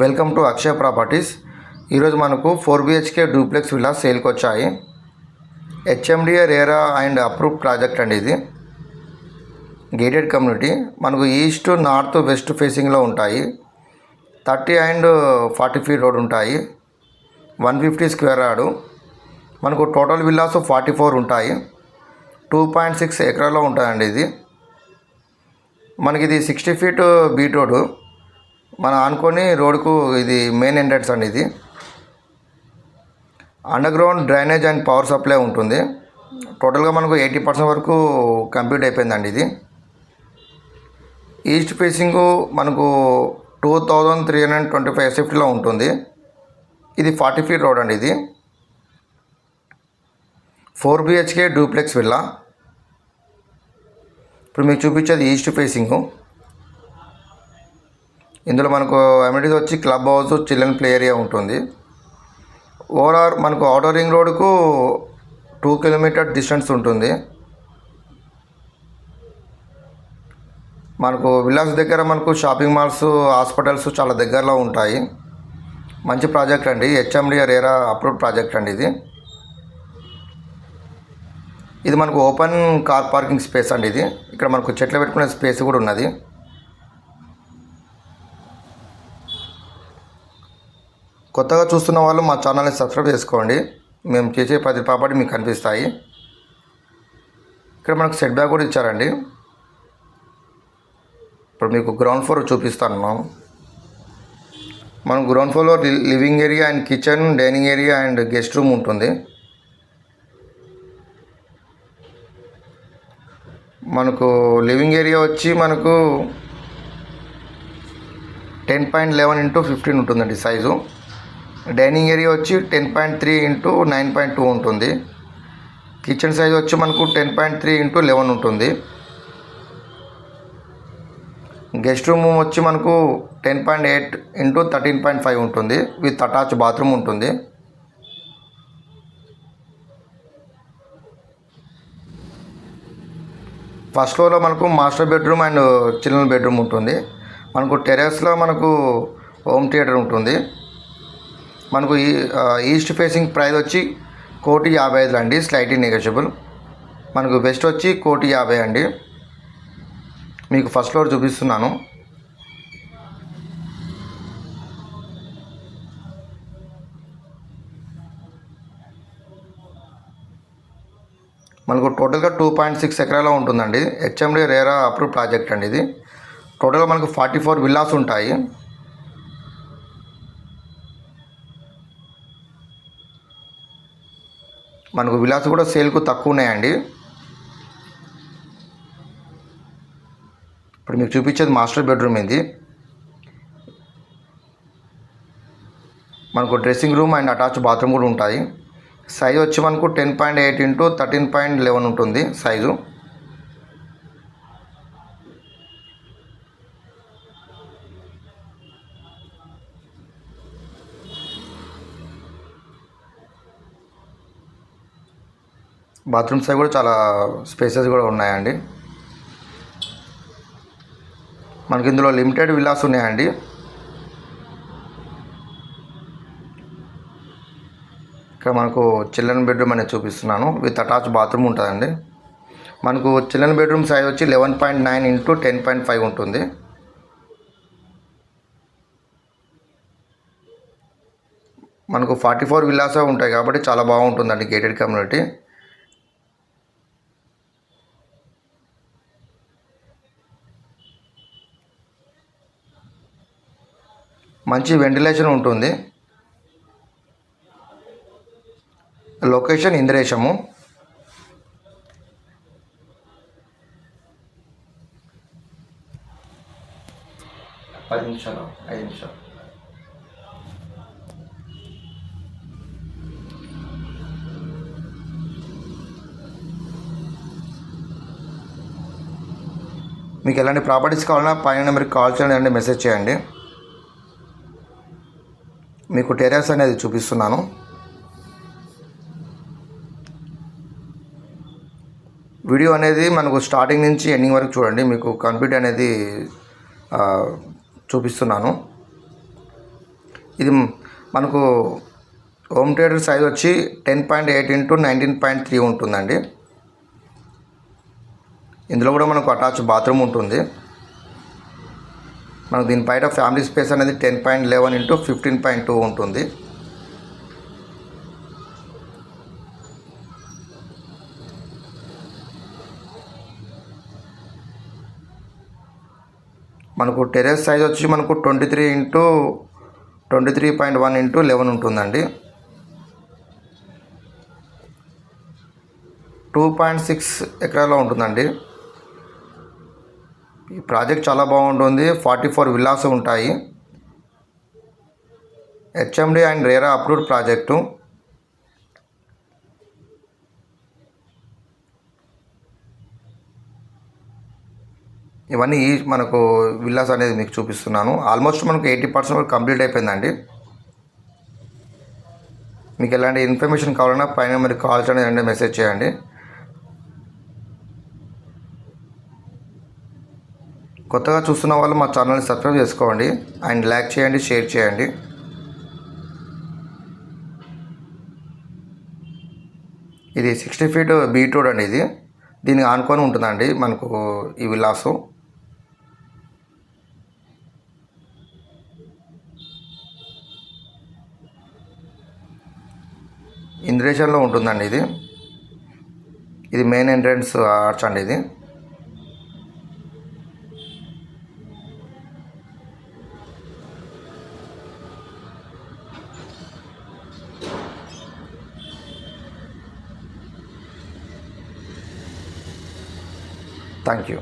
Welcome to Akshaya properties. ఈరోజు మనకు 4 BHK duplex villa సేల్కి వచ్చాయి. HMDA RERA and approved project అండి. ఇది గేటెడ్ కమ్యూనిటీ. మనకు ఈస్ట్ నార్త్ వెస్ట్ ఫేసింగ్లో ఉంటాయి. 30 అండ్ 40 ఫీట్ రోడ్ ఉంటాయి. 150 స్క్వేర్ యార్డు. మనకు టోటల్ విల్లాస్ 44 ఉంటాయి. 2.6 ఎకరాల్లో ఉంటాయండి. ఇది మనకి ఇది 60 ఫీట్ బీట్ రోడ్డు. మన ఆనుకొని రోడ్కు ఇది మెయిన్ ఎంట్రన్స్ అండి. ఇది under ground drainage and power supply ఉంటుంది. టోటల్గా మనకు 80% వరకు కంప్లీట్ అయిపోయిందండి. ఇది ఈస్ట్ ఫేసింగ్ మనకు 2325 SFTలో ఉంటుంది. ఇది 40 ఫీట్ రోడ్ అండి. ఇది 4 BHK డూప్లెక్స్ విల్లా. ఇప్పుడు మీకు చూపించేది ఈస్ట్ ఫేసింగ్. ఇందులో మనకు అమ్యూనిటీస్ వచ్చి club house, children play area ఉంటుంది. ఓవరాల్ మనకు ఔటర్ రింగ్ రోడ్కు 2 కిలోమీటర్ డిస్టెన్స్ ఉంటుంది. మనకు విల్లాస్ దగ్గర మనకు షాపింగ్ మాల్స్, హాస్పిటల్స్ చాలా దగ్గరలో ఉంటాయి. మంచి ప్రాజెక్ట్ అండి. HMDA రేరా అప్రూవ్డ్ ప్రాజెక్ట్ అండి. ఇది మనకు ఓపెన్ కార్ పార్కింగ్ స్పేస్ అండి. ఇది ఇక్కడ మనకు చెట్లు పెట్టుకునే స్పేస్ కూడా ఉన్నది. కొత్తగా చూస్తున్న వాళ్ళు మా ఛానల్ని సబ్స్క్రైబ్ చేసుకోండి. మేము చేసే ప్రతి ప్రాపర్టీ మీకు కనిపిస్తాయి. ఇక్కడ మనకు సెట్ బ్యాక్ కూడా ఇచ్చారండి. ఇప్పుడు మీకు గ్రౌండ్ ఫ్లోర్ చూపిస్తాను. మనం గ్రౌండ్ ఫ్లోర్లో living area and kitchen, dining area and guest room ఉంటుంది. మనకు లివింగ్ ఏరియా వచ్చి మనకు 10.11 x 15 ఉంటుందండి సైజు. డైనింగ్ ఏరియా వచ్చి 10.3 x 9.2 ఉంటుంది. కిచెన్ సైజ్ వచ్చి మనకు 10.3 x 11 ఉంటుంది. గెస్ట్ రూమ్ వచ్చి మనకు 10.8 x 13.5 ఉంటుంది. విత్ అటాచ్ బాత్రూమ్ ఉంటుంది. ఫస్ట్ ఫ్లోర్లో మనకు master bedroom and children bedroom ఉంటుంది. మనకు టెర్రస్లో మనకు హోమ్ థియేటర్ ఉంటుంది. మనకు ఈస్ట్ ఫేసింగ్ ప్రైస్ వచ్చి 1,50,000 అండి. Slightly negotiable. మనకు వెస్ట్ వచ్చి 1,50,000 అండి. మీకు ఫస్ట్ ఫ్లోర్ చూపిస్తున్నాను. మనకు టోటల్గా 2.6 ఎకరాలో ఉంటుందండి. HMDA రేరా అప్రూవ్ ప్రాజెక్ట్ అండి. ఇది టోటల్గా మనకు 44 విల్లాస్ ఉంటాయి. మనకు విల్లాస్ కూడా సేల్కు తక్కువ ఉన్నాయండి. ఇప్పుడు మీకు చూపించేది మాస్టర్ బెడ్రూమ్. ఇది మనకు dressing room and attach bathroom కూడా ఉంటాయి. సైజ్ వచ్చి మనకు 10.8 x 13.11 ఉంటుంది సైజు. బాత్రూమ్స్ కూడా చాలా స్పేసెస్ కూడా ఉన్నాయండి. మనకి ఇందులో లిమిటెడ్ విల్లాస్ ఉన్నాయండి. ఇక్కడ మనకు చిల్డ్రన్ బెడ్రూమ్ అనేది చూపిస్తున్నాను. విత్ అటాచ్ బాత్రూమ్ ఉంటుందండి. మనకు చిల్డ్రన్ బెడ్రూమ్ సైజ్ వచ్చి 11.9 x 10.5 ఉంటుంది. మనకు 44 విల్లాసే ఉంటాయి కాబట్టి చాలా బాగుంటుందండి గేటెడ్ కమ్యూనిటీ. మంచి వెంటిలేషన్ ఉంటుంది. లొకేషన్ ఇంద్రేశము. ఐదు నిమిషాలు. మీకు ఎలాంటి ప్రాపర్టీస్ కావాలన్నా పైన నెంబర్కి కాల్ చేయండి, మెసేజ్ చేయండి. మీకు టెర్రస్ అనేది చూపిస్తున్నాను. వీడియో అనేది మనకు స్టార్టింగ్ నుంచి ఎండింగ్ వరకు చూడండి. మీకు కంప్లీట్ అనేది చూపిస్తున్నాను. ఇది మనకు హోమ్ థియేటర్ సైజ్ వచ్చి 10.8 ఇంటూ 19.3 ఉంటుందండి. ఇందులో కూడా మనకు అటాచ్ బాత్రూమ్ ఉంటుంది. మనకు దీని బయట ఫ్యామిలీ స్పేస్ అనేది 10.11 ఇంటూ 15.2 ఉంటుంది. మనకు టెర్రస్ సైజ్ వచ్చి మనకు 23 ఇంటూ 23.1 ఇంటూ 11 ఉంటుందండి. 2.6 ఎకరాల్లో ఉంటుందండి. ఈ ప్రాజెక్ట్ చాలా బాగుంటుంది. 44 విల్లాస్ ఉంటాయి. HMD and RERA approved project. ఇవన్నీ మనకు విల్లాస్ అనేది మీకు చూపిస్తున్నాను. ఆల్మోస్ట్ మనకు 80% వరకు కంప్లీట్ అయిపోయిందండి. మీకు ఎలాంటి ఇన్ఫర్మేషన్ కావాలన్నా పైన మీరు కాల్ చేయండి, అంటే మెసేజ్ చేయండి. కొత్తగా చూస్తున్న వాళ్ళు మా ఛానల్ని సబ్స్క్రైబ్ చేసుకోండి అండ్ లైక్ చేయండి, షేర్ చేయండి. ఇది 60 ఫీట్ బీట్ రోడ్ అండి. ఇది దీనికి ఆనుకొని ఉంటుందండి మనకు ఈ విల్లాసు. ఇంద్రేషన్లో ఉంటుందండి. ఇది మెయిన్ ఎంట్రన్స్ ఆర్చ్ అండి. ఇది థ్యాంక్ యూ.